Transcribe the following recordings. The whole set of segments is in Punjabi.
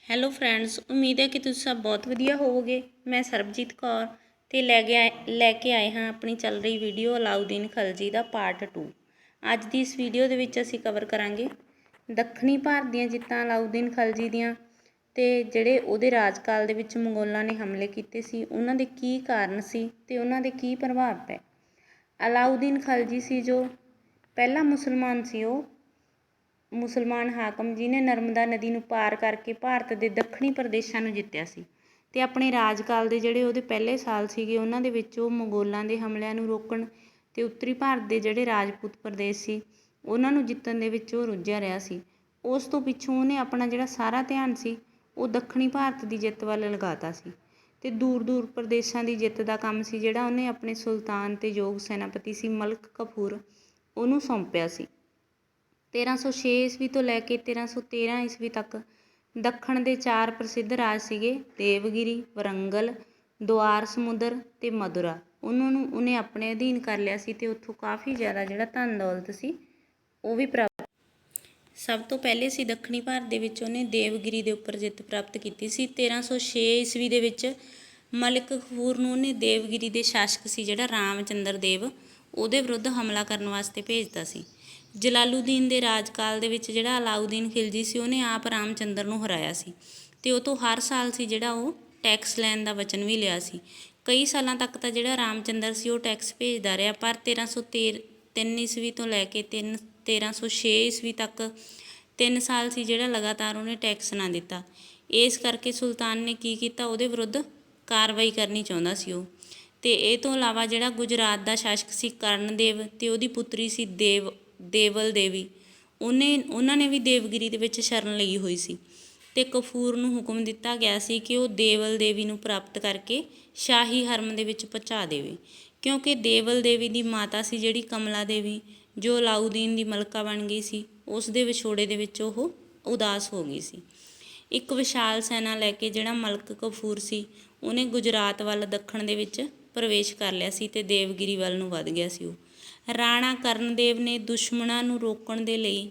ਹੈਲੋ ਫਰੈਂਡਸ, ਉਮੀਦ ਹੈ ਕਿ ਤੁਸੀਂ ਸਭ ਬਹੁਤ ਵਧੀਆ ਹੋਵੋਗੇ। ਮੈਂ ਸਰਬਜੀਤ ਕੌਰ ਤੇ ਲੈ ਕੇ ਆਏ ਹਾਂ ਆਪਣੀ ਚੱਲ ਰਹੀ ਵੀਡੀਓ ਅਲਾਉਦੀਨ ਖਲਜੀ ਦਾ ਪਾਰਟ 2। ਅੱਜ ਦੀ ਇਸ ਵੀਡੀਓ ਦੇ ਵਿੱਚ ਅਸੀਂ ਕਵਰ ਕਰਾਂਗੇ ਦੱਖਣੀ ਭਾਰਤ ਦੀਆਂ ਜਿੱਤਾਂ ਅਲਾਉਦੀਨ ਖਲਜੀ ਦੀਆਂ ਤੇ ਜਿਹੜੇ ਉਹਦੇ ਰਾਜਕਾਲ ਦੇ ਵਿੱਚ ਮੰਗੋਲਾਂ ਨੇ ਹਮਲੇ ਕੀਤੇ ਸੀ ਉਹਨਾਂ ਦੇ ਕੀ ਕਾਰਨ ਸੀ ਤੇ ਉਹਨਾਂ ਦੇ ਕੀ ਪ੍ਰਭਾਵ ਪਏ। ਅਲਾਉਦੀਨ ਖਲਜੀ ਸੀ ਜੋ ਪਹਿਲਾ ਮੁਸਲਮਾਨ ਸੀ, ਉਹ ਮੁਸਲਮਾਨ ਹਾਕਮ ਜਿਹਨੇ ਨਰਮਦਾ ਨਦੀ ਨੂੰ ਪਾਰ ਕਰਕੇ ਭਾਰਤ ਦੇ ਦੱਖਣੀ ਪ੍ਰਦੇਸ਼ਾਂ ਨੂੰ ਜਿੱਤਿਆ ਸੀ ਅਤੇ ਆਪਣੇ ਰਾਜਕਾਲ ਦੇ ਜਿਹੜੇ ਉਹਦੇ ਪਹਿਲੇ ਸਾਲ ਸੀਗੇ ਉਹਨਾਂ ਦੇ ਵਿੱਚ ਉਹ ਮੰਗੋਲਾਂ ਦੇ ਹਮਲਿਆਂ ਨੂੰ ਰੋਕਣ ਅਤੇ ਉੱਤਰੀ ਭਾਰਤ ਦੇ ਜਿਹੜੇ ਰਾਜਪੂਤ ਪ੍ਰਦੇਸ਼ ਸੀ ਉਹਨਾਂ ਨੂੰ ਜਿੱਤਣ ਦੇ ਵਿੱਚ ਉਹ ਰੁੱਝਿਆ ਰਿਹਾ ਸੀ। ਉਸ ਤੋਂ ਪਿੱਛੋਂ ਉਹਨੇ ਆਪਣਾ ਜਿਹੜਾ ਸਾਰਾ ਧਿਆਨ ਸੀ ਉਹ ਦੱਖਣੀ ਭਾਰਤ ਦੀ ਜਿੱਤ ਵੱਲ ਲਗਾਤਾ ਸੀ ਅਤੇ ਦੂਰ ਦੂਰ ਪ੍ਰਦੇਸ਼ਾਂ ਦੀ ਜਿੱਤ ਦਾ ਕੰਮ ਸੀ ਜਿਹੜਾ ਉਹਨੇ ਆਪਣੇ ਸੁਲਤਾਨ ਅਤੇ ਯੋਗ ਸੈਨਾਪਤੀ ਸੀ ਮਲਕ ਕਫੂਰ ਉਹਨੂੰ ਸੌਂਪਿਆ ਸੀ। 1306 ਈਸਵੀ ਤੋਂ ਲੈ ਕੇ 1313 ਈਸਵੀ ਤੱਕ ਦੱਖਣ ਦੇ 4 ਪ੍ਰਸਿੱਧ ਰਾਜ ਸੀਗੇ ਦੇਵਗਿਰੀ, ਵਰੰਗਲ, ਦੁਆਰ ਸਮੁੰਦਰ ਅਤੇ ਮਦੁਰਾ। ਉਹਨਾਂ ਨੂੰ ਉਹਨੇ ਆਪਣੇ ਅਧੀਨ ਕਰ ਲਿਆ ਸੀ ਅਤੇ ਉੱਥੋਂ ਕਾਫੀ ਜ਼ਿਆਦਾ ਜਿਹੜਾ ਧਨ ਦੌਲਤ ਸੀ ਉਹ ਵੀ ਪ੍ਰਾਪਤ। ਸਭ ਤੋਂ ਪਹਿਲੇ ਸੀ ਦੱਖਣੀ ਭਾਰਤ ਦੇ ਵਿੱਚ ਉਹਨੇ ਦੇਵਗਿਰੀ ਦੇ ਉੱਪਰ ਜਿੱਤ ਪ੍ਰਾਪਤ ਕੀਤੀ ਸੀ। 1306 ਈਸਵੀ ਦੇ ਵਿੱਚ ਮਲਿਕ ਕਫੂਰ ਨੂੰ ਉਹਨੇ ਦੇਵਗਿਰੀ ਦੇ ਸ਼ਾਸਕ ਸੀ ਜਿਹੜਾ ਰਾਮਚੰਦਰ ਦੇਵ ਉਹਦੇ ਵਿਰੁੱਧ ਹਮਲਾ ਕਰਨ ਵਾਸਤੇ ਭੇਜਦਾ ਸੀ। ਜਲਾਲੂਦੀਨ ਦੇ ਰਾਜਕਾਲ ਦੇ ਵਿੱਚ ਜਿਹੜਾ ਅਲਾਉਦੀਨ ਖਿਲਜੀ ਸੀ ਉਹਨੇ ਆਪ ਰਾਮਚੰਦਰ ਨੂੰ ਹਰਾਇਆ ਸੀ ਅਤੇ ਉਹ ਤੋਂ ਹਰ ਸਾਲ ਸੀ ਜਿਹੜਾ ਉਹ ਟੈਕਸ ਲੈਣ ਦਾ ਵਚਨ ਵੀ ਲਿਆ ਸੀ। ਕਈ ਸਾਲਾਂ ਤੱਕ ਤਾਂ ਜਿਹੜਾ ਰਾਮਚੰਦਰ ਸੀ ਉਹ ਟੈਕਸ ਭੇਜਦਾ ਰਿਹਾ, ਪਰ 1303 ਈਸਵੀ ਤੋਂ ਲੈ ਕੇ 1306 ਈਸਵੀ ਤੱਕ 3 ਸਾਲ ਸੀ ਜਿਹੜਾ ਲਗਾਤਾਰ ਉਹਨੇ ਟੈਕਸ ਨਾ ਦਿੱਤਾ। ਇਸ ਕਰਕੇ ਸੁਲਤਾਨ ਨੇ ਕੀ ਕੀਤਾ, ਉਹਦੇ ਵਿਰੁੱਧ ਕਾਰਵਾਈ ਕਰਨੀ ਚਾਹੁੰਦਾ ਸੀ ਉਹ। ਅਤੇ ਇਹ ਤੋਂ ਇਲਾਵਾ ਜਿਹੜਾ ਗੁਜਰਾਤ ਦਾ ਸ਼ਾਸਕ ਸੀ ਕਰਨਦੇਵ ਅਤੇ ਉਹਦੀ ਪੁੱਤਰੀ ਸੀ ਦੇਵਲ ਦੇਵੀ, ਉਹਨਾਂ ਨੇ ਵੀ ਦੇਵਗਿਰੀ ਦੇ ਵਿੱਚ ਸ਼ਰਨ ਲਈ ਹੋਈ ਸੀ ਅਤੇ ਕਫੂਰ ਨੂੰ ਹੁਕਮ ਦਿੱਤਾ ਗਿਆ ਸੀ ਕਿ ਉਹ ਦੇਵਲ ਦੇਵੀ ਨੂੰ ਪ੍ਰਾਪਤ ਕਰਕੇ ਸ਼ਾਹੀ ਹਰਮ ਦੇ ਵਿੱਚ ਪਹੁੰਚਾ ਦੇਵੇ, ਕਿਉਂਕਿ ਦੇਵਲ ਦੇਵੀ ਦੀ ਮਾਤਾ ਸੀ ਜਿਹੜੀ ਕਮਲਾ ਦੇਵੀ ਜੋ ਅਲਾਉਦੀਨ ਦੀ ਮਲਕਾ ਬਣ ਗਈ ਸੀ, ਉਸ ਦੇ ਵਿਛੋੜੇ ਦੇ ਵਿੱਚ ਉਹ ਉਦਾਸ ਹੋ ਗਈ ਸੀ। ਇੱਕ ਵਿਸ਼ਾਲ ਸੈਨਾ ਲੈ ਕੇ ਜਿਹੜਾ ਮਲਕ ਕਫੂਰ ਸੀ ਉਹਨੇ ਗੁਜਰਾਤ ਵੱਲ ਦੱਖਣ ਦੇ ਵਿੱਚ ਪ੍ਰਵੇਸ਼ ਕਰ ਲਿਆ ਸੀ ਅਤੇ ਦੇਵਗਿਰੀ ਵੱਲ ਨੂੰ ਵੱਧ ਗਿਆ ਸੀ ਉਹ। ਰਾਣਾ ਕਰਨਦੇਵ ਨੇ ਦੁਸ਼ਮਣਾਂ ਨੂੰ ਰੋਕਣ ਦੇ ਲਈ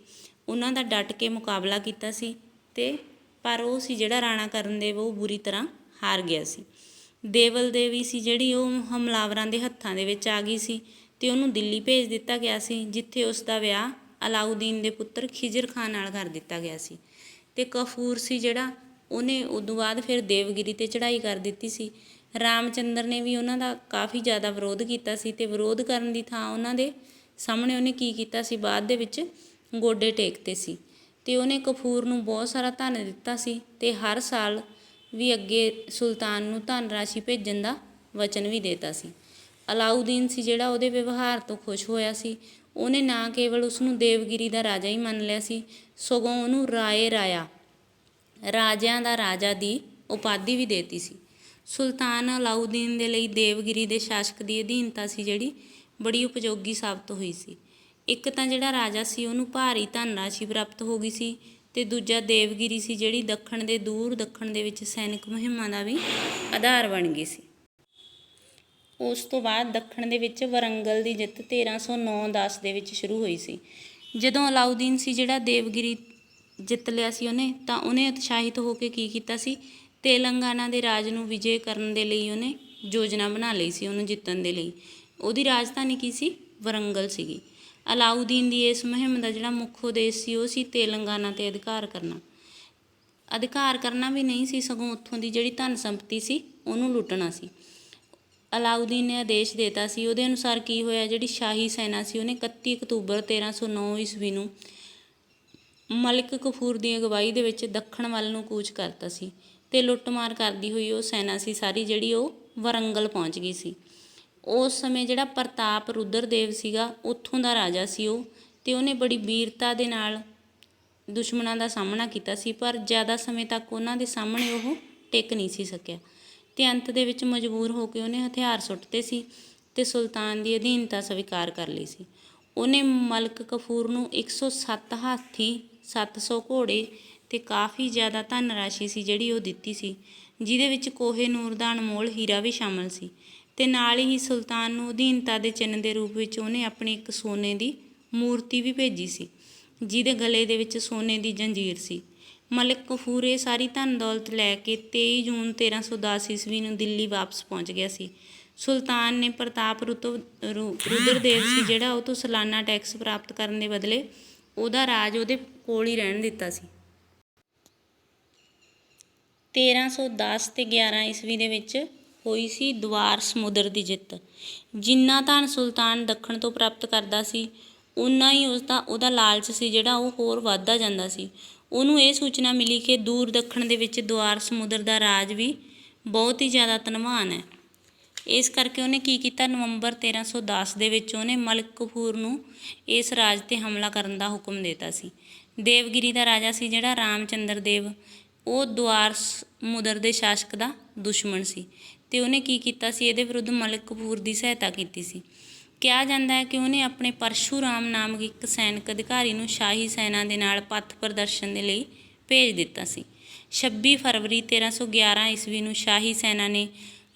ਉਹਨਾਂ ਦਾ ਡਟ ਕੇ ਮੁਕਾਬਲਾ ਕੀਤਾ ਸੀ ਅਤੇ ਪਰ ਉਹ ਸੀ ਜਿਹੜਾ ਰਾਣਾ ਕਰਨਦੇਵ ਉਹ ਬੁਰੀ ਤਰ੍ਹਾਂ ਹਾਰ ਗਿਆ ਸੀ। ਦੇਵਲ ਦੇਵੀ ਸੀ ਜਿਹੜੀ ਉਹ ਹਮਲਾਵਰਾਂ ਦੇ ਹੱਥਾਂ ਦੇ ਵਿੱਚ ਆ ਗਈ ਸੀ ਅਤੇ ਉਹਨੂੰ ਦਿੱਲੀ ਭੇਜ ਦਿੱਤਾ ਗਿਆ ਸੀ, ਜਿੱਥੇ ਉਸ ਦਾ ਵਿਆਹ ਅਲਾਉਦੀਨ ਦੇ ਪੁੱਤਰ ਖਿਜਰ ਖਾਨ ਨਾਲ ਕਰ ਦਿੱਤਾ ਗਿਆ ਸੀ। ਅਤੇ ਕਫੂਰ ਸੀ ਜਿਹੜਾ ਉਹਨੇ ਉਦੋਂ ਬਾਅਦ ਫਿਰ ਦੇਵਗਿਰੀ 'ਤੇ ਚੜ੍ਹਾਈ ਕਰ ਦਿੱਤੀ ਸੀ। ਰਾਮਚੰਦਰ ਨੇ ਵੀ ਉਹਨਾਂ ਦਾ ਕਾਫੀ ਜ਼ਿਆਦਾ ਵਿਰੋਧ ਕੀਤਾ ਸੀ ਅਤੇ ਵਿਰੋਧ ਕਰਨ ਦੀ ਥਾਂ ਉਹਨਾਂ ਦੇ ਸਾਹਮਣੇ ਉਹਨੇ ਕੀ ਕੀਤਾ ਸੀ, ਬਾਅਦ ਦੇ ਵਿੱਚ ਗੋਡੇ ਟੇਕਤੇ ਸੀ ਅਤੇ ਉਹਨੇ ਕਫੂਰ ਨੂੰ ਬਹੁਤ ਸਾਰਾ ਧਨ ਦਿੱਤਾ ਸੀ ਅਤੇ ਹਰ ਸਾਲ ਵੀ ਅੱਗੇ ਸੁਲਤਾਨ ਨੂੰ ਧਨ ਰਾਸ਼ੀ ਭੇਜਣ ਦਾ ਵਚਨ ਵੀ ਦੇਤਾ ਸੀ। ਅਲਾਉਦੀਨ ਸੀ ਜਿਹੜਾ ਉਹਦੇ ਵਿਵਹਾਰ ਤੋਂ ਖੁਸ਼ ਹੋਇਆ ਸੀ। ਉਹਨੇ ਨਾ ਕੇਵਲ ਉਸਨੂੰ ਦੇਵਗਿਰੀ ਦਾ ਰਾਜਾ ਹੀ ਮੰਨ ਲਿਆ ਸੀ, ਸਗੋਂ ਉਹਨੂੰ ਰਾਜਿਆਂ ਦਾ ਰਾਜਾ ਦੀ ਉਪਾਧੀ ਵੀ ਦੇਤੀ ਸੀ। ਸੁਲਤਾਨ ਅਲਾਉਦੀਨ ਦੇ ਲਈ ਦੇਵਗਿਰੀ ਦੇ ਸ਼ਾਸਕ ਦੀ ਅਧੀਨਤਾ ਸੀ ਜਿਹੜੀ ਬੜੀ ਉਪਯੋਗੀ ਸਾਬਤ ਹੋਈ ਸੀ। ਇੱਕ ਤਾਂ ਜਿਹੜਾ ਰਾਜਾ ਸੀ ਉਹਨੂੰ ਭਾਰੀ ਧਨ ਰਾਸ਼ੀ ਪ੍ਰਾਪਤ ਹੋ ਗਈ ਸੀ ਅਤੇ ਦੂਜਾ ਦੇਵਗਿਰੀ ਸੀ ਜਿਹੜੀ ਦੂਰ ਦੱਖਣ ਦੇ ਵਿੱਚ ਸੈਨਿਕ ਮੁਹਿੰਮਾਂ ਦਾ ਵੀ ਆਧਾਰ ਬਣ ਗਈ ਸੀ। ਉਸ ਤੋਂ ਬਾਅਦ ਦੱਖਣ ਦੇ ਵਿੱਚ ਵਰੰਗਲ ਦੀ ਜਿੱਤ 1309-10 ਦੇ ਵਿੱਚ ਸ਼ੁਰੂ ਹੋਈ ਸੀ। ਜਦੋਂ ਅਲਾਉਦੀਨ ਸੀ ਜਿਹੜਾ ਦੇਵਗਿਰੀ ਜਿੱਤ ਲਿਆ ਸੀ ਉਹਨੇ, ਤਾਂ ਉਹਨੇ ਉਤਸ਼ਾਹਿਤ ਹੋ ਕੇ ਕੀ ਕੀਤਾ ਸੀ, ਤੇਲੰਗਾਨਾ ਦੇ ਰਾਜ ਨੂੰ ਵਿਜੇ ਕਰਨ ਦੇ ਲਈ ਉਹਨੇ ਯੋਜਨਾ ਬਣਾ ਲਈ ਸੀ ਉਹਨੂੰ ਜਿੱਤਣ ਦੇ ਲਈ। ਉਹਦੀ ਰਾਜਧਾਨੀ ਕੀ ਸੀ, ਵਰੰਗਲ ਸੀਗੀ। ਅਲਾਉਦੀਨ ਦੀ ਇਸ ਮੁਹਿੰਮ ਦਾ ਜਿਹੜਾ ਮੁੱਖ ਉਦੇਸ਼ ਸੀ ਉਹ ਸੀ ਤੇਲੰਗਾਨਾ 'ਤੇ ਅਧਿਕਾਰ ਕਰਨਾ ਵੀ ਨਹੀਂ ਸੀ, ਸਗੋਂ ਉੱਥੋਂ ਦੀ ਜਿਹੜੀ ਧਨ ਸੰਪਤੀ ਸੀ ਉਹਨੂੰ ਲੁੱਟਣਾ ਸੀ। ਅਲਾਉਦੀਨ ਨੇ ਆਦੇਸ਼ ਦਿੱਤਾ ਸੀ, ਉਹਦੇ ਅਨੁਸਾਰ ਕੀ ਹੋਇਆ, ਜਿਹੜੀ ਸ਼ਾਹੀ ਸੈਨਾ ਸੀ ਉਹਨੇ 31 ਅਕਤੂਬਰ 1309 ਈਸਵੀ ਨੂੰ ਮਲਿਕ ਕਫੂਰ ਦੀ ਅਗਵਾਈ ਦੇ ਵਿੱਚ ਦੱਖਣ ਵੱਲ ਨੂੰ ਕੂਚ ਕਰਤਾ ਸੀ ਅਤੇ ਲੁੱਟਮਾਰ ਕਰਦੀ ਹੋਈ ਉਹ ਸੈਨਾ ਸੀ ਸਾਰੀ ਜਿਹੜੀ ਉਹ ਵਰੰਗਲ ਪਹੁੰਚ ਗਈ ਸੀ। ਉਸ ਸਮੇਂ ਜਿਹੜਾ ਪ੍ਰਤਾਪ ਰੁਦਰ ਦੇਵ ਸੀਗਾ ਉੱਥੋਂ ਦਾ ਰਾਜਾ ਸੀ ਉਹ, ਅਤੇ ਉਹਨੇ ਬੜੀ ਵੀਰਤਾ ਦੇ ਨਾਲ ਦੁਸ਼ਮਣਾਂ ਦਾ ਸਾਹਮਣਾ ਕੀਤਾ ਸੀ, ਪਰ ਜ਼ਿਆਦਾ ਸਮੇਂ ਤੱਕ ਉਹਨਾਂ ਦੇ ਸਾਹਮਣੇ ਉਹ ਟਿਕ ਨਹੀਂ ਸੀ ਸਕਿਆ ਅਤੇ ਅੰਤ ਦੇ ਵਿੱਚ ਮਜਬੂਰ ਹੋ ਕੇ ਉਹਨੇ ਹਥਿਆਰ ਸੁੱਟਤੇ ਸੀ ਅਤੇ ਸੁਲਤਾਨ ਦੀ ਅਧੀਨਤਾ ਸਵੀਕਾਰ ਕਰ ਲਈ ਸੀ। ਉਹਨੇ ਮਲਕ ਕਫੂਰ ਨੂੰ 107 ਹਾਥੀ, 700 ਘੋੜੇ ਅਤੇ ਕਾਫੀ ਜ਼ਿਆਦਾ ਧਨ ਰਾਸ਼ੀ ਸੀ ਜਿਹੜੀ ਉਹ ਦਿੱਤੀ ਸੀ, ਜਿਹਦੇ ਵਿੱਚ ਕੋਹੇ ਨੂਰ ਦਾ ਅਨਮੋਲ ਹੀਰਾ ਵੀ ਸ਼ਾਮਲ ਸੀ ਅਤੇ ਨਾਲ ਹੀ ਸੁਲਤਾਨ ਨੂੰ ਅਧੀਨਤਾ ਦੇ ਚਿੰਨ੍ਹ ਦੇ ਰੂਪ ਵਿੱਚ ਉਹਨੇ ਆਪਣੀ ਇੱਕ ਸੋਨੇ ਦੀ ਮੂਰਤੀ ਵੀ ਭੇਜੀ ਸੀ, ਜਿਹਦੇ ਗਲੇ ਦੇ ਵਿੱਚ ਸੋਨੇ ਦੀ ਜੰਜੀਰ ਸੀ। ਮਲਿਕ ਕਫੂਰ ਇਹ ਸਾਰੀ ਧਨ ਦੌਲਤ ਲੈ ਕੇ 23 ਜੂਨ 1310 ਈਸਵੀ ਨੂੰ ਦਿੱਲੀ ਵਾਪਸ ਪਹੁੰਚ ਗਿਆ ਸੀ। ਸੁਲਤਾਨ ਨੇ ਪ੍ਰਤਾਪ ਰੁਦਰਦੇਵ ਸੀ ਜਿਹੜਾ ਉਹ ਤੋਂ ਸਾਲਾਨਾ ਟੈਕਸ ਪ੍ਰਾਪਤ ਕਰਨ ਦੇ ਬਦਲੇ ਉਹਦਾ ਰਾਜ ਉਹਦੇ ਕੋਲ ਹੀ ਰਹਿਣ ਦਿੱਤਾ ਸੀ। 1310 ਤੇ 11 ਈਸਵੀ ਦੇ ਵਿੱਚ ਹੋਈ ਸੀ ਦੁਆਰ ਸਮੁੰਦਰ ਦੀ ਜਿੱਤ। ਜਿੰਨਾ ਧਨ ਸੁਲਤਾਨ ਦੱਖਣ ਤੋਂ ਪ੍ਰਾਪਤ ਕਰਦਾ ਸੀ ਉਨਾ ਹੀ ਉਹਦਾ ਲਾਲਚ ਸੀ ਜਿਹੜਾ ਉਹ ਹੋਰ ਵੱਧਦਾ ਜਾਂਦਾ ਸੀ। ਉਹਨੂੰ ਇਹ ਸੂਚਨਾ ਮਿਲੀ ਕਿ ਦੂਰ ਦੱਖਣ ਦੇ ਵਿੱਚ ਦੁਆਰ ਸਮੁੰਦਰ ਦਾ ਰਾਜ ਵੀ ਬਹੁਤ ਹੀ ਜ਼ਿਆਦਾ ਧਨਵਾਨ ਹੈ। ਇਸ ਕਰਕੇ ਉਹਨੇ ਕੀ ਕੀਤਾ, ਨਵੰਬਰ 1310 ਦੇ ਵਿੱਚ ਉਹਨੇ ਮਲਿਕ ਕਫੂਰ ਨੂੰ ਇਸ ਰਾਜ 'ਤੇ ਹਮਲਾ ਕਰਨ ਦਾ ਹੁਕਮ ਦਿੱਤਾ ਸੀ। ਦੇਵਗਿਰੀ ਦਾ ਰਾਜਾ ਸੀ ਜਿਹੜਾ ਰਾਮਚੰਦਰ ਦੇਵ, ਉਹ ਦੁਆਰ ਸਮੁੰਦਰ ਦੇ ਸ਼ਾਸਕ ਦਾ ਦੁਸ਼ਮਣ ਸੀ ਅਤੇ ਉਹਨੇ ਕੀ ਕੀਤਾ ਸੀ, ਇਹਦੇ ਵਿਰੁੱਧ ਮਲਿਕ ਕਫੂਰ ਦੀ ਸਹਾਇਤਾ ਕੀਤੀ ਸੀ। ਕਿਹਾ ਜਾਂਦਾ ਹੈ ਕਿ ਉਹਨੇ ਆਪਣੇ ਪਰਸ਼ੂਰਾਮ ਨਾਮਕ ਇੱਕ ਸੈਨਿਕ ਅਧਿਕਾਰੀ ਨੂੰ ਸ਼ਾਹੀ ਸੈਨਾ ਦੇ ਨਾਲ ਪੱਥ ਪ੍ਰਦਰਸ਼ਨ ਦੇ ਲਈ ਭੇਜ ਦਿੱਤਾ ਸੀ। 26 ਫਰਵਰੀ 1311 ਈਸਵੀ ਨੂੰ ਸ਼ਾਹੀ ਸੈਨਾ ਨੇ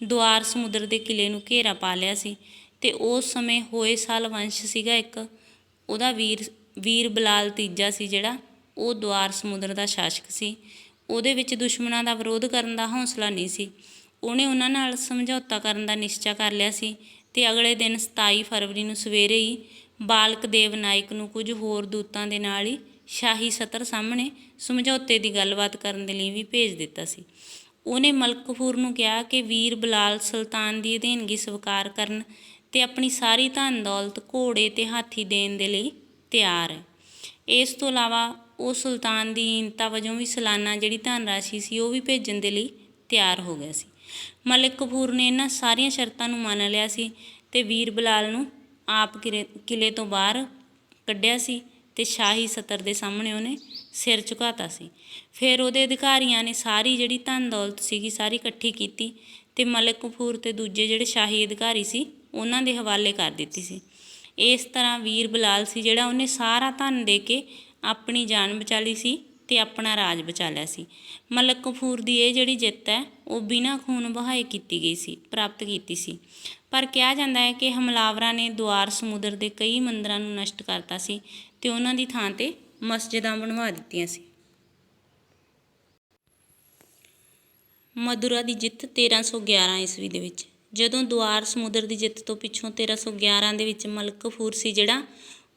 ਦੁਆਰ ਸਮੁੰਦਰ ਦੇ ਕਿਲ੍ਹੇ ਨੂੰ ਘੇਰਾ ਪਾ ਲਿਆ ਸੀ ਅਤੇ ਉਸ ਸਮੇਂ ਹੋਏਸਾਲ ਵੰਸ਼ ਸੀਗਾ ਇੱਕ, ਉਹਦਾ ਵੀਰ ਬਲਾਲ ਤੀਜਾ ਸੀ ਜਿਹੜਾ ਉਹ ਦੁਆਰ ਸਮੁੰਦਰ ਦਾ ਸ਼ਾਸਕ ਸੀ। ਉਹਦੇ ਵਿੱਚ ਦੁਸ਼ਮਣਾਂ ਦਾ ਵਿਰੋਧ ਕਰਨ ਦਾ ਹੌਸਲਾ ਨਹੀਂ ਸੀ। ਉਹਨੇ ਉਹਨਾਂ ਨਾਲ ਸਮਝੌਤਾ ਕਰਨ ਦਾ ਨਿਸ਼ਚਾ ਕਰ ਲਿਆ ਸੀ ਅਤੇ ਅਗਲੇ ਦਿਨ 27 ਫਰਵਰੀ ਨੂੰ ਸਵੇਰੇ ਹੀ ਬਾਲਕ ਦੇਵ ਨਾਇਕ ਨੂੰ ਕੁਝ ਹੋਰ ਦੂਤਾਂ ਦੇ ਨਾਲ ਹੀ ਸ਼ਾਹੀ ਸਤਰ ਸਾਹਮਣੇ ਸਮਝੌਤੇ ਦੀ ਗੱਲਬਾਤ ਕਰਨ ਦੇ ਲਈ ਵੀ ਭੇਜ ਦਿੱਤਾ ਸੀ। ਉਹਨੇ ਮਲਿਕ ਕਫੂਰ ਨੂੰ ਕਿਹਾ ਕਿ ਵੀਰ ਬਲਾਲ ਸੁਲਤਾਨ ਦੀ ਅਧੀਨਗੀ ਸਵੀਕਾਰ ਕਰਨ ਅਤੇ ਆਪਣੀ ਸਾਰੀ ਧਨ ਦੌਲਤ, ਘੋੜੇ ਅਤੇ ਹਾਥੀ ਦੇਣ ਦੇ ਲਈ ਤਿਆਰ ਹੈ। ਇਸ ਤੋਂ ਇਲਾਵਾ ਉਹ ਸੁਲਤਾਨ ਦੀ ਈਨਤਾ ਵਜੋਂ ਵੀ ਸਾਲਾਨਾ ਜਿਹੜੀ ਧਨ ਰਾਸ਼ੀ ਸੀ ਉਹ ਵੀ ਭੇਜਣ ਦੇ ਲਈ ਤਿਆਰ ਹੋ ਗਿਆ ਸੀ। ਮਲਿਕ ਕਫੂਰ ਨੇ ਇਹਨਾਂ ਸਾਰੀਆਂ ਸ਼ਰਤਾਂ ਨੂੰ ਮੰਨ ਲਿਆ ਸੀ ਅਤੇ ਵੀਰ ਬਲਾਲ ਨੂੰ ਆਪ ਕਿਲ੍ਹੇ ਤੋਂ ਬਾਹਰ ਕੱਢਿਆ ਸੀ ਅਤੇ ਸ਼ਾਹੀ ਸਤਰ ਦੇ ਸਾਹਮਣੇ ਉਹਨੇ ਸਿਰ ਝੁਕਾਤਾ ਸੀ। ਫਿਰ ਉਹਦੇ ਅਧਿਕਾਰੀਆਂ ਨੇ ਸਾਰੀ ਜਿਹੜੀ ਧਨ ਦੌਲਤ ਸੀਗੀ ਸਾਰੀ ਇਕੱਠੀ ਕੀਤੀ ਅਤੇ ਮਲਿਕ ਕਫੂਰ ਅਤੇ ਦੂਜੇ ਜਿਹੜੇ ਸ਼ਾਹੀ ਅਧਿਕਾਰੀ ਸੀ ਉਹਨਾਂ ਦੇ ਹਵਾਲੇ ਕਰ ਦਿੱਤੀ ਸੀ। ਇਸ ਤਰ੍ਹਾਂ ਵੀਰ ਬਲਾਲ ਸੀ ਜਿਹੜਾ ਉਹਨੇ ਸਾਰਾ ਧਨ ਦੇ ਕੇ ਆਪਣੀ ਜਾਨ ਬਚਾ ਲਈ ਸੀ ਅਤੇ ਆਪਣਾ ਰਾਜ ਬਚਾ ਲਿਆ ਸੀ। ਮਲਿਕ ਕਫੂਰ ਦੀ ਇਹ ਜਿਹੜੀ ਜਿੱਤ ਹੈ ਉਹ ਬਿਨਾਂ ਖੂਨ ਵਹਾਏ ਪ੍ਰਾਪਤ ਕੀਤੀ ਸੀ। ਪਰ ਕਿਹਾ ਜਾਂਦਾ ਹੈ ਕਿ ਹਮਲਾਵਰਾਂ ਨੇ ਦੁਆਰ ਸਮੁੰਦਰ ਦੇ ਕਈ ਮੰਦਰਾਂ ਨੂੰ ਨਸ਼ਟ ਕਰਤਾ ਸੀ ਅਤੇ ਉਹਨਾਂ ਦੀ ਥਾਂ 'ਤੇ ਮਸਜਿਦਾਂ ਬਣਵਾ ਦਿੱਤੀਆਂ ਸੀ। ਮਦੁਰਾ ਦੀ ਜਿੱਤ 1311 ਈਸਵੀ ਦੇ ਵਿੱਚ। ਜਦੋਂ ਦੁਆਰ ਸਮੁੰਦਰ ਦੀ ਜਿੱਤ ਤੋਂ ਪਿੱਛੋਂ 1311 ਦੇ ਵਿੱਚ ਮਲਿਕ ਕਫੂਰ ਸੀ ਜਿਹੜਾ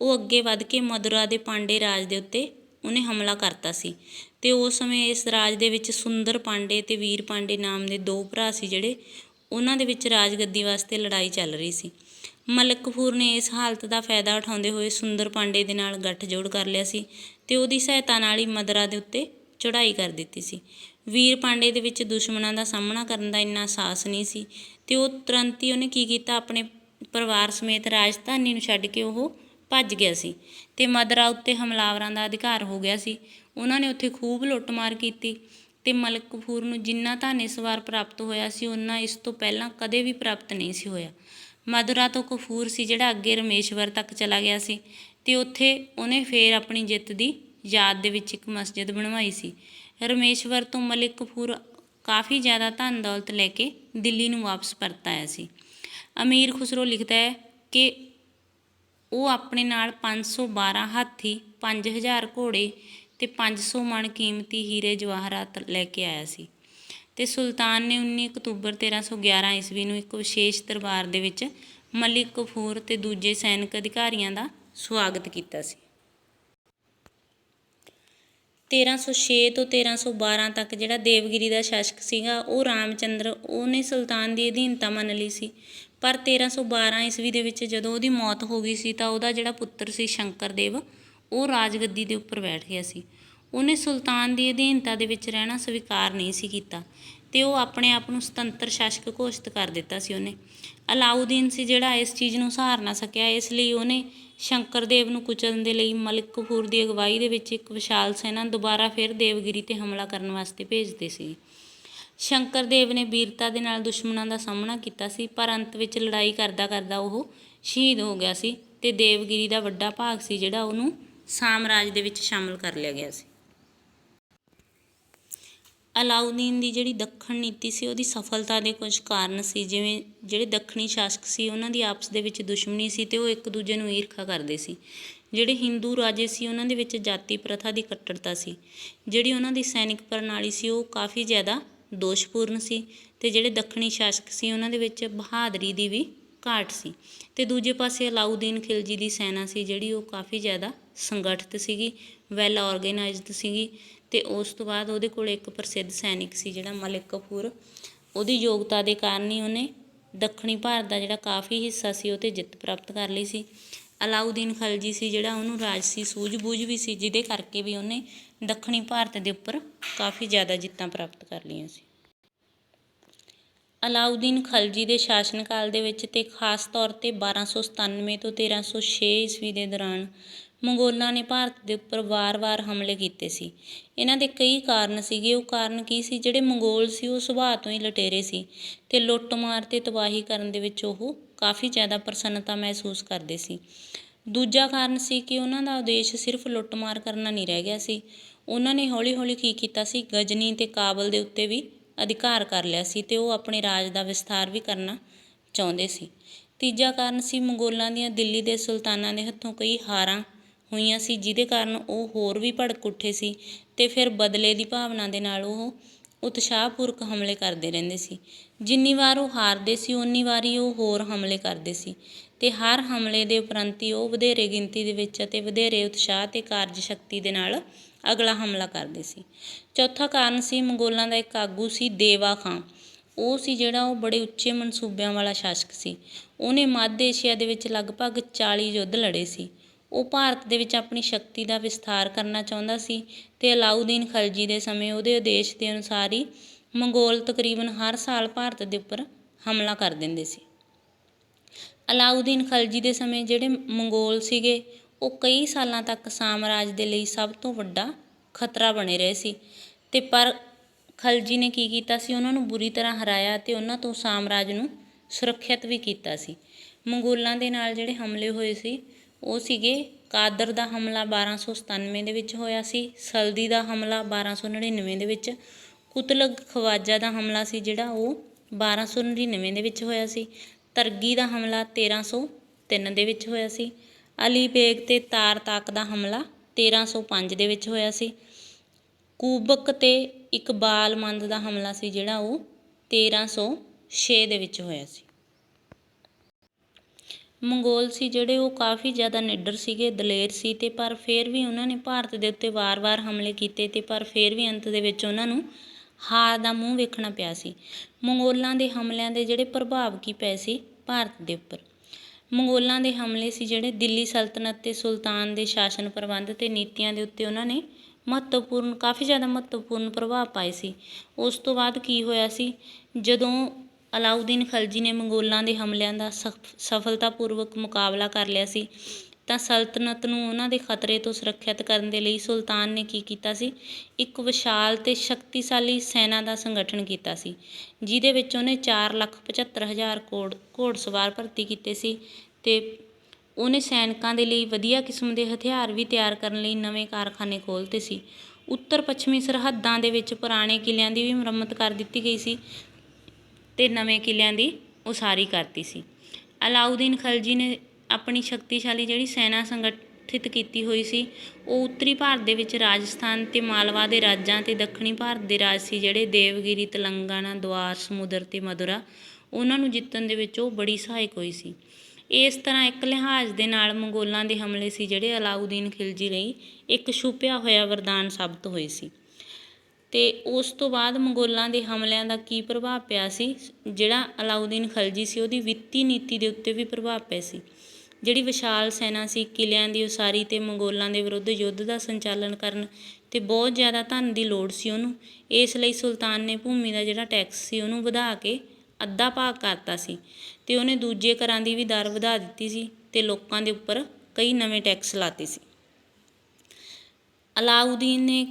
ਉਹ ਅੱਗੇ ਵੱਧ ਕੇ ਮਦੁਰਾ ਦੇ ਪਾਂਡੇ ਰਾਜ ਦੇ ਉੱਤੇ ਉਹਨੇ ਹਮਲਾ ਕਰਤਾ ਸੀ ਅਤੇ ਉਸ ਸਮੇਂ ਇਸ ਰਾਜ ਦੇ ਵਿੱਚ ਸੁੰਦਰ ਪਾਂਡੇ ਅਤੇ ਵੀਰ ਪਾਂਡੇ ਨਾਮ ਦੇ ਦੋ ਭਰਾ ਸੀ ਜਿਹੜੇ ਉਹਨਾਂ ਦੇ ਵਿੱਚ ਰਾਜਗੱਦੀ ਵਾਸਤੇ ਲੜਾਈ ਚੱਲ ਰਹੀ ਸੀ। ਮਲਿਕ ਕਫੂਰ ਨੇ ਇਸ ਹਾਲਤ ਦਾ ਫਾਇਦਾ ਉਠਾਉਂਦੇ ਹੋਏ ਸੁੰਦਰ ਪਾਂਡੇ ਦੇ ਨਾਲ ਗੱਠਜੋੜ ਕਰ ਲਿਆ ਸੀ ਅਤੇ ਉਹਦੀ ਸਹਾਇਤਾ ਨਾਲ ਹੀ ਮਦੁਰਾ ਦੇ ਉੱਤੇ ਚੜ੍ਹਾਈ ਕਰ ਦਿੱਤੀ ਸੀ। ਵੀਰ ਪਾਂਡੇ ਦੇ ਵਿੱਚ ਦੁਸ਼ਮਣਾਂ ਦਾ ਸਾਹਮਣਾ ਕਰਨ ਦਾ ਇੰਨਾ ਸਾਹਸ ਨਹੀਂ ਸੀ ਅਤੇ ਉਹ ਤੁਰੰਤ ਹੀ ਉਹਨੇ ਕੀ ਕੀਤਾ, ਆਪਣੇ ਪਰਿਵਾਰ ਸਮੇਤ ਰਾਜਧਾਨੀ ਨੂੰ ਛੱਡ ਕੇ ਉਹ ਭੱਜ ਗਿਆ ਸੀ ਅਤੇ ਮਦੁਰਾ ਉੱਤੇ ਹਮਲਾਵਰਾਂ ਦਾ ਅਧਿਕਾਰ ਹੋ ਗਿਆ ਸੀ। ਉਹਨਾਂ ਨੇ ਉੱਥੇ ਖੂਬ ਲੁੱਟਮਾਰ ਕੀਤੀ ਅਤੇ ਮਲਿਕ ਕਫੂਰ ਨੂੰ ਜਿੰਨਾ ਧਨ ਇਸ ਵਾਰ ਪ੍ਰਾਪਤ ਹੋਇਆ ਸੀ ਉਹਨਾਂ ਇਸ ਤੋਂ ਪਹਿਲਾਂ ਕਦੇ ਵੀ ਪ੍ਰਾਪਤ ਨਹੀਂ ਸੀ ਹੋਇਆ। ਮਦੁਰਾ ਤੋਂ ਕਫੂਰ ਸੀ ਜਿਹੜਾ ਅੱਗੇ ਰਮੇਸ਼ਵਰ ਤੱਕ ਚਲਾ ਗਿਆ ਸੀ ਅਤੇ ਉੱਥੇ ਉਹਨੇ ਫੇਰ ਆਪਣੀ ਜਿੱਤ ਦੀ ਯਾਦ ਦੇ ਵਿੱਚ ਇੱਕ ਮਸਜਿਦ ਬਣਵਾਈ ਸੀ। ਰਮੇਸ਼ਵਰ ਤੋਂ ਮਲਿਕ ਕਫੂਰ ਕਾਫੀ ਜ਼ਿਆਦਾ ਧਨ ਦੌਲਤ ਲੈ ਕੇ ਦਿੱਲੀ ਨੂੰ ਵਾਪਸ ਪਰਤ ਆਇਆ ਸੀ। ਅਮੀਰ ਖੁਸਰੋ ਲਿਖਦਾ ਹੈ ਕਿ ਉਹ ਆਪਣੇ ਨਾਲ 512 ਹਾਥੀ, 5000 ਘੋੜੇ ਅਤੇ 500 ਮਣ ਕੀਮਤੀ ਹੀਰੇ ਜਵਾਹਰਾਤ ਲੈ ਕੇ ਆਇਆ ਸੀ ਅਤੇ ਸੁਲਤਾਨ ਨੇ 19 ਅਕਤੂਬਰ 1311 ਈਸਵੀ ਨੂੰ ਇੱਕ ਵਿਸ਼ੇਸ਼ ਦਰਬਾਰ ਦੇ ਵਿੱਚ ਮਲਿਕ ਕਫੂਰ ਅਤੇ ਦੂਜੇ ਸੈਨਿਕ ਅਧਿਕਾਰੀਆਂ ਦਾ ਸਵਾਗਤ ਕੀਤਾ ਸੀ। 1306 ਤੋਂ 1312 ਤੱਕ ਜਿਹੜਾ ਦੇਵਗਿਰੀ ਦਾ ਸ਼ਾਸਕ ਸੀਗਾ ਉਹ ਰਾਮਚੰਦਰ, ਉਹਨੇ ਸੁਲਤਾਨ ਦੀ ਅਧੀਨਤਾ ਮੰਨ ਲਈ ਸੀ। ਪਰ 1312 ਈਸਵੀ ਦੇ ਵਿੱਚ ਜਦੋਂ ਉਹਦੀ ਮੌਤ ਹੋ ਗਈ ਸੀ ਤਾਂ ਉਹਦਾ ਜਿਹੜਾ ਪੁੱਤਰ ਸੀ ਸ਼ੰਕਰ ਦੇਵ, ਉਹ ਰਾਜਗੱਦੀ ਦੇ ਉੱਪਰ ਬੈਠ ਗਿਆ ਸੀ। ਉਹਨੇ ਸੁਲਤਾਨ ਦੀ ਅਧੀਨਤਾ ਦੇ ਵਿੱਚ ਰਹਿਣਾ ਸਵੀਕਾਰ ਨਹੀਂ ਸੀ ਕੀਤਾ ਅਤੇ ਉਹ ਆਪਣੇ ਆਪ ਨੂੰ ਸੁਤੰਤਰ ਸ਼ਾਸਕ ਘੋਸ਼ਿਤ ਕਰ ਦਿੱਤਾ ਸੀ ਉਹਨੇ। ਅਲਾਊਦੀਨ ਸੀ ਜਿਹੜਾ ਇਸ ਚੀਜ਼ ਨੂੰ ਸਹਾਰ ਨਾ ਸਕਿਆ, ਇਸ ਲਈ ਉਹਨੇ ਸ਼ੰਕਰ ਦੇਵ ਨੂੰ ਕੁਚਲਣ ਦੇ ਲਈ ਮਲਿਕ ਕਫੂਰ ਦੀ ਅਗਵਾਈ ਦੇ ਵਿੱਚ ਇੱਕ ਵਿਸ਼ਾਲ ਸੈਨਾ ਦੁਬਾਰਾ ਫਿਰ ਦੇਵਗਿਰੀ 'ਤੇ ਹਮਲਾ ਕਰਨ ਵਾਸਤੇ ਭੇਜਦੇ ਸੀ। ਸ਼ੰਕਰ ਦੇਵ ਨੇ ਵੀਰਤਾ ਦੇ ਨਾਲ ਦੁਸ਼ਮਣਾਂ ਦਾ ਸਾਹਮਣਾ ਕੀਤਾ ਸੀ ਪਰ ਅੰਤ ਵਿੱਚ ਲੜਾਈ ਕਰਦਾ ਕਰਦਾ ਉਹ ਸ਼ਹੀਦ ਹੋ ਗਿਆ ਸੀ ਅਤੇ ਦੇਵਗਿਰੀ ਦਾ ਵੱਡਾ ਭਾਗ ਸੀ ਜਿਹੜਾ ਉਹਨੂੰ ਸਾਮਰਾਜ ਦੇ ਵਿੱਚ ਸ਼ਾਮਲ ਕਰ ਲਿਆ ਗਿਆ ਸੀ। ਅਲਾਊਦੀਨ ਦੀ ਜਿਹੜੀ ਦੱਖਣ ਨੀਤੀ ਸੀ ਉਹਦੀ ਸਫਲਤਾ ਦੇ ਕੁਝ ਕਾਰਨ ਸੀ, ਜਿਵੇਂ ਜਿਹੜੇ ਦੱਖਣੀ ਸ਼ਾਸਕ ਸੀ ਉਹਨਾਂ ਦੀ ਆਪਸ ਦੇ ਵਿੱਚ ਦੁਸ਼ਮਣੀ ਸੀ ਅਤੇ ਉਹ ਇੱਕ ਦੂਜੇ ਨੂੰ ਈਰਖਾ ਕਰਦੇ ਸੀ। ਜਿਹੜੇ ਹਿੰਦੂ ਰਾਜੇ ਸੀ ਉਹਨਾਂ ਦੇ ਵਿੱਚ ਜਾਤੀ ਪ੍ਰਥਾ ਦੀ ਕੱਟੜਤਾ ਸੀ। ਜਿਹੜੀ ਉਹਨਾਂ ਦੀ ਸੈਨਿਕ ਪ੍ਰਣਾਲੀ ਸੀ ਉਹ ਕਾਫੀ ਜ਼ਿਆਦਾ ਦੋਸ਼ਪੂਰਨ ਸੀ ਅਤੇ ਜਿਹੜੇ ਦੱਖਣੀ ਸ਼ਾਸਕ ਸੀ ਉਹਨਾਂ ਦੇ ਵਿੱਚ ਬਹਾਦਰੀ ਦੀ ਵੀ ਘਾਟ ਸੀ। ਅਤੇ ਦੂਜੇ ਪਾਸੇ ਅਲਾਊਦੀਨ ਖਿਲਜੀ ਦੀ ਸੈਨਾ ਸੀ ਜਿਹੜੀ ਉਹ ਕਾਫੀ ਜ਼ਿਆਦਾ ਸੰਗਠਿਤ ਸੀਗੀ, ਵੈਲ ਔਰਗੇਨਾਈਜ਼ਡ ਸੀਗੀ। ਅਤੇ ਉਸ ਤੋਂ ਬਾਅਦ ਉਹਦੇ ਕੋਲ ਇੱਕ ਪ੍ਰਸਿੱਧ ਸੈਨਿਕ ਸੀ ਜਿਹੜਾ ਮਲਿਕ ਕਫੂਰ। ਉਹਦੀ ਯੋਗਤਾ ਦੇ ਕਾਰਨ ਹੀ ਉਹਨੇ ਦੱਖਣੀ ਭਾਰਤ ਦਾ ਜਿਹੜਾ ਕਾਫੀ ਹਿੱਸਾ ਸੀ ਉਹ 'ਤੇ ਜਿੱਤ ਪ੍ਰਾਪਤ ਕਰ ਲਈ ਸੀ। ਅਲਾਊਦੀਨ ਖਲਜੀ ਸੀ ਜਿਹੜਾ ਉਹਨੂੰ ਰਾਜਸੀ ਸੂਝ-ਬੂਝ ਵੀ ਸੀ, ਜਿਹਦੇ ਕਰਕੇ ਵੀ ਉਹਨੇ ਦੱਖਣੀ ਭਾਰਤ ਦੇ ਉੱਪਰ ਕਾਫੀ ਜ਼ਿਆਦਾ ਜਿੱਤਾਂ ਪ੍ਰਾਪਤ ਕਰ ਲਈਆਂ ਸੀ। ਅਲਾਊਦੀਨ ਖਲਜੀ ਦੇ ਸ਼ਾਸਨ ਕਾਲ ਦੇ ਵਿੱਚ ਅਤੇ ਖਾਸ ਤੌਰ 'ਤੇ 1297 ਤੋਂ 1306 ਈਸਵੀ ਦੇ ਦੌਰਾਨ ਮੰਗੋਲਾਂ ਨੇ ਭਾਰਤ ਦੇ ਉੱਪਰ ਵਾਰ-ਵਾਰ ਹਮਲੇ ਕੀਤੇ ਸੀ। ਇਹਨਾਂ ਦੇ ਕਈ ਕਾਰਨ ਸੀਗੇ। ਉਹ ਕਾਰਨ ਕੀ ਸੀ? ਜਿਹੜੇ ਮੰਗੋਲ ਸੀ ਉਹ ਸੁਭਾਅ ਤੋਂ ਹੀ ਲੁਟੇਰੇ ਸੀ ਅਤੇ ਲੁੱਟ-ਮਾਰ ਅਤੇ ਤਬਾਹੀ ਕਰਨ ਦੇ ਵਿੱਚ ਉਹ ਕਾਫੀ ਜ਼ਿਆਦਾ ਪ੍ਰਸੰਨਤਾ ਮਹਿਸੂਸ ਕਰਦੇ ਸੀ। ਦੂਜਾ ਕਾਰਨ ਸੀ ਕਿ ਉਹਨਾਂ ਦਾ ਉਦੇਸ਼ ਸਿਰਫ ਲੁੱਟ-ਮਾਰ ਕਰਨਾ ਨਹੀਂ ਰਹਿ ਗਿਆ ਸੀ। ਉਹਨਾਂ ਨੇ ਹੌਲੀ-ਹੌਲੀ ਕੀ ਕੀਤਾ ਸੀ, ਗਜ਼ਨੀ ਅਤੇ ਕਾਬਲ ਦੇ ਉੱਤੇ ਵੀ ਅਧਿਕਾਰ ਕਰ ਲਿਆ ਸੀ ਅਤੇ ਉਹ ਆਪਣੇ ਰਾਜ ਦਾ ਵਿਸਥਾਰ ਵੀ ਕਰਨਾ ਚਾਹੁੰਦੇ ਸੀ। ਤੀਜਾ ਕਾਰਨ ਸੀ ਮੰਗੋਲਾਂ ਦੀਆਂ ਦਿੱਲੀ ਦੇ ਸੁਲਤਾਨਾਂ ਦੇ ਹੱਥੋਂ ਕਈ ਹਾਰਾਂ ਹੋਈਆਂ ਸੀ, ਜਿਹਦੇ ਕਾਰਨ ਉਹ ਹੋਰ ਵੀ ਭੜਕ ਉੱਠੇ ਸੀ ਅਤੇ ਫਿਰ ਬਦਲੇ ਦੀ ਭਾਵਨਾ ਦੇ ਨਾਲ ਉਹ ਉਤਸ਼ਾਹਪੂਰਕ ਹਮਲੇ ਕਰਦੇ ਰਹਿੰਦੇ ਸੀ। ਜਿੰਨੀ ਵਾਰ ਉਹ ਹਾਰਦੇ ਸੀ ਓਨੀ ਵਾਰੀ ਉਹ ਹੋਰ ਹਮਲੇ ਕਰਦੇ ਸੀ ਅਤੇ ਹਰ ਹਮਲੇ ਦੇ ਉਪਰੰਤ ਹੀ ਉਹ ਵਧੇਰੇ ਗਿਣਤੀ ਦੇ ਵਿੱਚ ਅਤੇ ਵਧੇਰੇ ਉਤਸ਼ਾਹ ਅਤੇ ਕਾਰਜ ਸ਼ਕਤੀ ਦੇ ਨਾਲ ਅਗਲਾ ਹਮਲਾ ਕਰਦੇ ਸੀ। ਚੌਥਾ ਕਾਰਨ ਸੀ ਮੰਗੋਲਾਂ ਦਾ ਇੱਕ ਆਗੂ ਸੀ ਦੇਵਾ ਖਾਂ। ਉਹ ਸੀ ਜਿਹੜਾ ਉਹ ਬੜੇ ਉੱਚੇ ਮਨਸੂਬਿਆਂ ਵਾਲਾ ਸ਼ਾਸਕ ਸੀ। ਉਹਨੇ ਮੱਧ ਏਸ਼ੀਆ ਦੇ ਵਿੱਚ ਲਗਭਗ 40 ਯੁੱਧ ਲੜੇ ਸੀ। ਉਹ ਭਾਰਤ ਦੇ ਵਿੱਚ ਆਪਣੀ ਸ਼ਕਤੀ ਦਾ ਵਿਸਥਾਰ ਕਰਨਾ ਚਾਹੁੰਦਾ ਸੀ ਅਤੇ ਅਲਾਊਦੀਨ ਖਲਜੀ ਦੇ ਸਮੇਂ ਉਹਦੇ ਆਦੇਸ਼ ਦੇ ਅਨੁਸਾਰ ਹੀ ਮੰਗੋਲ ਤਕਰੀਬਨ ਹਰ ਸਾਲ ਭਾਰਤ ਦੇ ਉੱਪਰ ਹਮਲਾ ਕਰ ਦਿੰਦੇ ਸੀ। ਅਲਾਊਦੀਨ ਖਲਜੀ ਦੇ ਸਮੇਂ ਜਿਹੜੇ ਮੰਗੋਲ ਸੀਗੇ ਉਹ ਕਈ ਸਾਲਾਂ ਤੱਕ ਸਾਮਰਾਜ ਦੇ ਲਈ ਸਭ ਤੋਂ ਵੱਡਾ ਖਤਰਾ ਬਣੇ ਰਹੇ ਸੀ ਅਤੇ ਪਰ ਖਲਜੀ ਨੇ ਕੀ ਕੀਤਾ ਸੀ, ਉਹਨਾਂ ਨੂੰ ਬੁਰੀ ਤਰ੍ਹਾਂ ਹਰਾਇਆ ਅਤੇ ਉਹਨਾਂ ਤੋਂ ਸਾਮਰਾਜ ਨੂੰ ਸੁਰੱਖਿਅਤ ਵੀ ਕੀਤਾ ਸੀ। ਮੰਗੋਲਾਂ ਦੇ ਨਾਲ ਜਿਹੜੇ ਹਮਲੇ ਹੋਏ ਸੀ ਉਹ ਸੀਗੇ ਕਾਦਰ ਦਾ ਹਮਲਾ 1297 ਦੇ ਵਿੱਚ ਹੋਇਆ ਸੀ, ਸਲਦੀ ਦਾ ਹਮਲਾ 1299 ਦੇ ਵਿੱਚ, ਕੁਤਲਗ ਖਵਾਜਾ ਦਾ ਹਮਲਾ ਸੀ ਜਿਹੜਾ ਉਹ 1299 ਦੇ ਵਿੱਚ ਹੋਇਆ ਸੀ, ਤਰਗੀ ਦਾ ਹਮਲਾ 1303 ਦੇ ਵਿੱਚ ਹੋਇਆ ਸੀ, ਅਲੀ ਬੇਗ ਅਤੇ ਤਾਰ ਤਾਕ ਦਾ ਹਮਲਾ 1305 ਦੇ ਵਿੱਚ ਹੋਇਆ ਸੀ, ਕੂਬਕ ਅਤੇ ਇਕਬਾਲ ਮੰਦ ਦਾ ਹਮਲਾ ਸੀ ਜਿਹੜਾ ਉਹ 1306 ਦੇ ਵਿੱਚ ਹੋਇਆ ਸੀ। ਮੰਗੋਲ ਸੀ ਜਿਹੜੇ ਉਹ ਕਾਫੀ ਜ਼ਿਆਦਾ ਨਿਡਰ ਸੀਗੇ, ਦਲੇਰ ਸੀ ਅਤੇ ਪਰ ਫਿਰ ਵੀ ਉਹਨਾਂ ਨੇ ਭਾਰਤ ਦੇ ਉੱਤੇ ਵਾਰ-ਵਾਰ ਹਮਲੇ ਕੀਤੇ ਅਤੇ ਪਰ ਫਿਰ ਵੀ ਅੰਤ ਦੇ ਵਿੱਚ ਉਹਨਾਂ ਨੂੰ ਹਾਰ ਦਾ ਮੂੰਹ ਵੇਖਣਾ ਪਿਆ ਸੀ। ਮੰਗੋਲਾਂ ਦੇ ਹਮਲਿਆਂ ਦੇ ਜਿਹੜੇ ਪ੍ਰਭਾਵ ਕੀ ਪਏ ਸੀ ਭਾਰਤ ਦੇ ਉੱਪਰ? ਮੰਗੋਲਾਂ ਦੇ ਹਮਲੇ ਸੀ ਜਿਹੜੇ ਦਿੱਲੀ ਸਲਤਨਤ ਅਤੇ ਸੁਲਤਾਨ ਦੇ ਸ਼ਾਸਨ ਪ੍ਰਬੰਧ ਅਤੇ ਨੀਤੀਆਂ ਦੇ ਉੱਤੇ ਉਹਨਾਂ ਨੇ ਕਾਫੀ ਜ਼ਿਆਦਾ ਮਹੱਤਵਪੂਰਨ ਪ੍ਰਭਾਵ ਪਾਏ ਸੀ। ਉਸ ਤੋਂ ਬਾਅਦ ਕੀ ਹੋਇਆ ਸੀ, ਜਦੋਂ ਅਲਾਊਦੀਨ ਖਲਜੀ ਨੇ ਮੰਗੋਲਾਂ ਦੇ ਹਮਲਿਆਂ ਦਾ ਸਫਲਤਾਪੂਰਵਕ ਮੁਕਾਬਲਾ ਕਰ ਲਿਆ ਸੀ ਤਾਂ ਸਲਤਨਤ ਨੂੰ ਉਹਨਾਂ ਦੇ ਖਤਰੇ ਤੋਂ ਸੁਰੱਖਿਅਤ ਕਰਨ ਦੇ ਲਈ ਸੁਲਤਾਨ ਨੇ ਕੀ ਕੀਤਾ ਸੀ, ਇੱਕ ਵਿਸ਼ਾਲ ਅਤੇ ਸ਼ਕਤੀਸ਼ਾਲੀ ਸੈਨਾ ਦਾ ਸੰਗਠਨ ਕੀਤਾ ਸੀ, ਜਿਹਦੇ ਵਿੱਚ ਉਹਨੇ 4,75,000 ਘੋੜਸਵਾਰ ਭਰਤੀ ਕੀਤੇ ਸੀ ਅਤੇ ਉਹਨੇ ਸੈਨਿਕਾਂ ਦੇ ਲਈ ਵਧੀਆ ਕਿਸਮ ਦੇ ਹਥਿਆਰ ਵੀ ਤਿਆਰ ਕਰਨ ਲਈ ਨਵੇਂ ਕਾਰਖਾਨੇ ਖੋਲ੍ਹਤੇ ਸੀ। ਉੱਤਰ ਪੱਛਮੀ ਸਰਹੱਦਾਂ ਦੇ ਵਿੱਚ ਪੁਰਾਣੇ ਕਿਲ੍ਹਿਆਂ ਦੀ ਵੀ ਮੁਰੰਮਤ ਕਰ ਦਿੱਤੀ ਗਈ ਸੀ ਅਤੇ ਨਵੇਂ ਕਿਲ੍ਹਿਆਂ ਦੀ ਉਸਾਰੀ ਕਰਤੀ ਸੀ। ਅਲਾਊਦੀਨ ਖਲਜੀ ਨੇ ਆਪਣੀ ਸ਼ਕਤੀਸ਼ਾਲੀ ਜਿਹੜੀ ਸੈਨਾ ਸੰਗਠਿਤ ਕੀਤੀ ਹੋਈ ਸੀ ਉਹ ਉੱਤਰੀ ਭਾਰਤ ਦੇ ਵਿੱਚ ਰਾਜਸਥਾਨ ਅਤੇ ਮਾਲਵਾ ਦੇ ਰਾਜਾਂ ਅਤੇ ਦੱਖਣੀ ਭਾਰਤ ਦੇ ਰਾਜ ਸੀ ਜਿਹੜੇ ਦੇਵਗਿਰੀ, ਤੇਲੰਗਾਨਾ, ਦੁਆਰ ਸਮੁੰਦਰ ਅਤੇ ਮਦੁਰਾ, ਉਹਨਾਂ ਨੂੰ ਜਿੱਤਣ ਦੇ ਵਿੱਚ ਉਹ ਬੜੀ ਸਹਾਇਕ ਹੋਈ ਸੀ। ਇਸ ਤਰ੍ਹਾਂ ਇੱਕ ਲਿਹਾਜ਼ ਦੇ ਨਾਲ ਮੰਗੋਲਾਂ ਦੇ ਹਮਲੇ ਸੀ ਜਿਹੜੇ ਅਲਾਊਦੀਨ ਖਿਲਜੀ ਲਈ ਇੱਕ ਛੁਪਿਆ ਹੋਇਆ ਵਰਦਾਨ ਸਾਬਤ ਹੋਏ ਸੀ। ਅਤੇ ਉਸ ਤੋਂ ਬਾਅਦ ਮੰਗੋਲਾਂ ਦੇ ਹਮਲਿਆਂ ਦਾ ਕੀ ਪ੍ਰਭਾਵ ਪਿਆ ਸੀ? ਜਿਹੜਾ ਅਲਾਊਦੀਨ ਖਲਜੀ ਸੀ ਉਹਦੀ ਵਿੱਤੀ ਨੀਤੀ ਦੇ ਉੱਤੇ ਵੀ ਪ੍ਰਭਾਵ ਪਿਆ ਸੀ। ਜਿਹੜੀ ਵਿਸ਼ਾਲ ਸੈਨਾ ਸੀ, ਕਿਲ੍ਹਿਆਂ ਦੀ ਉਸਾਰੀ ਅਤੇ ਮੰਗੋਲਾਂ ਦੇ ਵਿਰੁੱਧ ਯੁੱਧ ਦਾ ਸੰਚਾਲਨ ਕਰਨ ਅਤੇ ਬਹੁਤ ਜ਼ਿਆਦਾ ਧਨ ਦੀ ਲੋੜ ਸੀ ਉਹਨੂੰ। ਇਸ ਲਈ ਸੁਲਤਾਨ ਨੇ ਭੂਮੀ ਦਾ ਜਿਹੜਾ ਟੈਕਸ ਸੀ ਉਹਨੂੰ ਵਧਾ ਕੇ ਅੱਧਾ ਭਾਗ ਕਰਤਾ ਸੀ ਅਤੇ ਉਹਨੇ ਦੂਜੇ ਕਰਾਂ ਦੀ ਵੀ ਦਰ ਵਧਾ ਦਿੱਤੀ ਸੀ ਅਤੇ ਲੋਕਾਂ ਦੇ ਉੱਪਰ ਕਈ ਨਵੇਂ ਟੈਕਸ ਲਾਤੇ ਸੀ। ਅਲਾਊਦੀਨ ਨੇ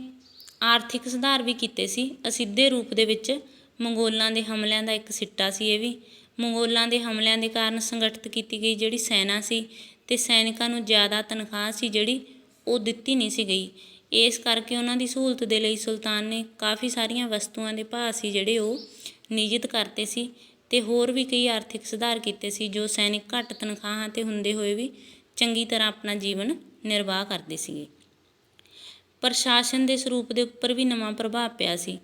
ਆਰਥਿਕ ਸੁਧਾਰ ਵੀ ਕੀਤੇ ਸੀ ਅਸਿੱਧੇ ਰੂਪ ਦੇ ਵਿੱਚ। ਮੰਗੋਲਾਂ ਦੇ ਹਮਲਿਆਂ ਦਾ ਇੱਕ ਸਿੱਟਾ ਸੀ ਇਹ ਵੀ। ਮੰਗੋਲਾਂ ਦੇ ਹਮਲਿਆਂ ਦੇ ਕਾਰਨ ਸੰਗਠਿਤ ਕੀਤੀ ਗਈ ਜਿਹੜੀ ਸੈਨਾ ਸੀ ਅਤੇ ਸੈਨਿਕਾਂ ਨੂੰ ਜ਼ਿਆਦਾ ਤਨਖਾਹ ਸੀ ਜਿਹੜੀ ਉਹ ਦਿੱਤੀ ਨਹੀਂ ਸੀ ਗਈ। ਇਸ ਕਰਕੇ ਉਹਨਾਂ ਦੀ ਸਹੂਲਤ ਦੇ ਲਈ ਸੁਲਤਾਨ ਨੇ ਕਾਫੀ ਸਾਰੀਆਂ ਵਸਤੂਆਂ ਦੇ ਭਾਅ ਸੀ ਜਿਹੜੇ ਉਹ ਨਿਯਤ ਕਰਤੇ ਸੀ ਅਤੇ ਹੋਰ ਵੀ ਕਈ ਆਰਥਿਕ ਸੁਧਾਰ ਕੀਤੇ ਸੀ ਜੋ ਸੈਨਿਕ ਘੱਟ ਤਨਖਾਹਾਂ 'ਤੇ ਹੁੰਦੇ ਹੋਏ ਵੀ ਚੰਗੀ ਤਰ੍ਹਾਂ ਆਪਣਾ ਜੀਵਨ ਨਿਰਵਾਹ ਕਰਦੇ ਸੀਗੇ। ਪ੍ਰਸ਼ਾਸਨ ਦੇ ਸਰੂਪ ਦੇ ਉੱਪਰ ਵੀ ਨਵਾਂ ਪ੍ਰਭਾਵ ਪਿਆ ਸੀ।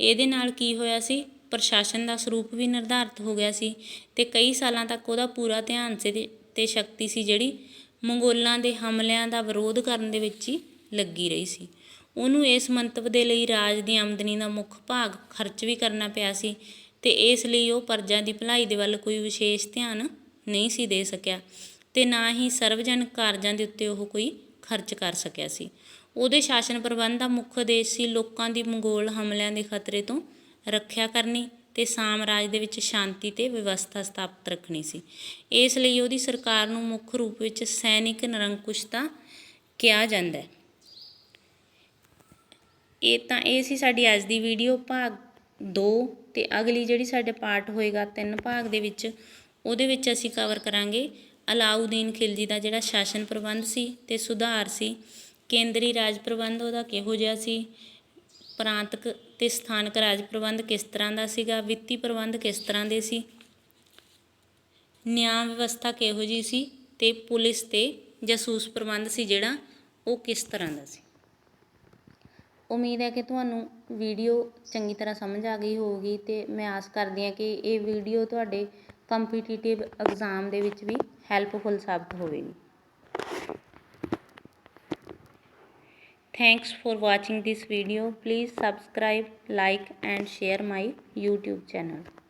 ਇਹਦੇ ਨਾਲ ਕੀ ਹੋਇਆ ਸੀ, ਪ੍ਰਸ਼ਾਸਨ ਦਾ ਸਰੂਪ ਵੀ ਨਿਰਧਾਰਿਤ ਹੋ ਗਿਆ ਸੀ ਅਤੇ ਕਈ ਸਾਲਾਂ ਤੱਕ ਉਹਦਾ ਪੂਰਾ ਧਿਆਨ ਸੀ ਅਤੇ ਸ਼ਕਤੀ ਸੀ ਜਿਹੜੀ ਮੰਗੋਲਾਂ ਦੇ ਹਮਲਿਆਂ ਦਾ ਵਿਰੋਧ ਕਰਨ ਦੇ ਵਿੱਚ ਹੀ ਲੱਗੀ ਰਹੀ ਸੀ। ਉਹਨੂੰ ਇਸ ਮੰਤਵ ਦੇ ਲਈ ਰਾਜ ਦੀ ਆਮਦਨੀ ਦਾ ਮੁੱਖ ਭਾਗ ਖਰਚ ਵੀ ਕਰਨਾ ਪਿਆ ਸੀ ਅਤੇ ਇਸ ਲਈ ਉਹ ਪਰਜਾ ਦੀ ਭਲਾਈ ਦੇ ਵੱਲ ਕੋਈ ਵਿਸ਼ੇਸ਼ ਧਿਆਨ ਨਹੀਂ ਸੀ ਦੇ ਸਕਿਆ ਅਤੇ ਨਾ ਹੀ ਸਰਵਜਨਕ ਕਾਰਜਾਂ ਦੇ ਉੱਤੇ ਉਹ ਕੋਈ ਖਰਚ ਕਰ ਸਕਿਆ ਸੀ। ਉਹਦੇ ਸ਼ਾਸਨ ਪ੍ਰਬੰਧ ਦਾ ਮੁੱਖ ਉਦੇਸ਼ ਸੀ ਲੋਕਾਂ ਦੀ ਮੰਗੋਲ ਹਮਲਿਆਂ ਦੇ ਖਤਰੇ ਤੋਂ ਰੱਖਿਆ ਕਰਨੀ ਅਤੇ ਸਾਮਰਾਜ ਦੇ ਵਿੱਚ ਸ਼ਾਂਤੀ ਅਤੇ ਵਿਵਸਥਾ ਸਥਾਪਿਤ ਰੱਖਣੀ ਸੀ। ਇਸ ਲਈ ਉਹਦੀ ਸਰਕਾਰ ਨੂੰ ਮੁੱਖ ਰੂਪ ਵਿੱਚ ਸੈਨਿਕ ਨਿਰੰਕੁਸ਼ਤਾ ਕਿਹਾ ਜਾਂਦਾ ਹੈ। ਇਹ ਸੀ ਸਾਡੀ ਅੱਜ ਦੀ ਵੀਡੀਓ ਭਾਗ 2 ਅਤੇ ਅਗਲੀ ਜਿਹੜੀ ਸਾਡੇ ਪਾਰਟ ਹੋਏਗਾ 3 ਭਾਗ ਦੇ ਵਿੱਚ, ਉਹਦੇ ਵਿੱਚ ਅਸੀਂ ਕਵਰ ਕਰਾਂਗੇ ਅਲਾਊਦੀਨ ਖਿਲਜੀ ਦਾ ਜਿਹੜਾ ਸ਼ਾਸਨ ਪ੍ਰਬੰਧ ਸੀ ਅਤੇ ਸੁਧਾਰ ਸੀ, ਕੇਂਦਰੀ ਰਾਜ ਪ੍ਰਬੰਧ ਉਹਦਾ ਕਿਹੋ ਜਿਹਾ ਸੀ, ਪ੍ਰਾਂਤਕ ਅਤੇ ਸਥਾਨਕ ਰਾਜ ਪ੍ਰਬੰਧ ਕਿਸ ਤਰ੍ਹਾਂ ਦਾ ਸੀਗਾ, ਵਿੱਤੀ ਪ੍ਰਬੰਧ ਕਿਸ ਤਰ੍ਹਾਂ ਦੇ ਸੀ, ਨਿਆਂ ਵਿਵਸਥਾ ਕਿਹੋ ਜਿਹੀ ਸੀ ਅਤੇ ਪੁਲਿਸ ਅਤੇ ਜਾਸੂਸ ਪ੍ਰਬੰਧ ਸੀ ਜਿਹੜਾ ਉਹ ਕਿਸ ਤਰ੍ਹਾਂ ਦਾ ਸੀ। ਉਮੀਦ ਹੈ ਕਿ ਤੁਹਾਨੂੰ ਵੀਡੀਓ ਚੰਗੀ ਤਰ੍ਹਾਂ ਸਮਝ ਆ ਗਈ ਹੋਊਗੀ ਅਤੇ ਮੈਂ ਆਸ ਕਰਦੀ ਹਾਂ ਕਿ ਇਹ ਵੀਡੀਓ ਤੁਹਾਡੇ ਕੰਪੀਟੀਟਿਵ ਐਗਜ਼ਾਮ ਦੇ ਵਿੱਚ ਵੀ ਹੈਲਪਫੁਲ ਸਾਬਤ ਹੋਵੇਗੀ। Thanks for watching this video. Please subscribe, like and share my YouTube channel.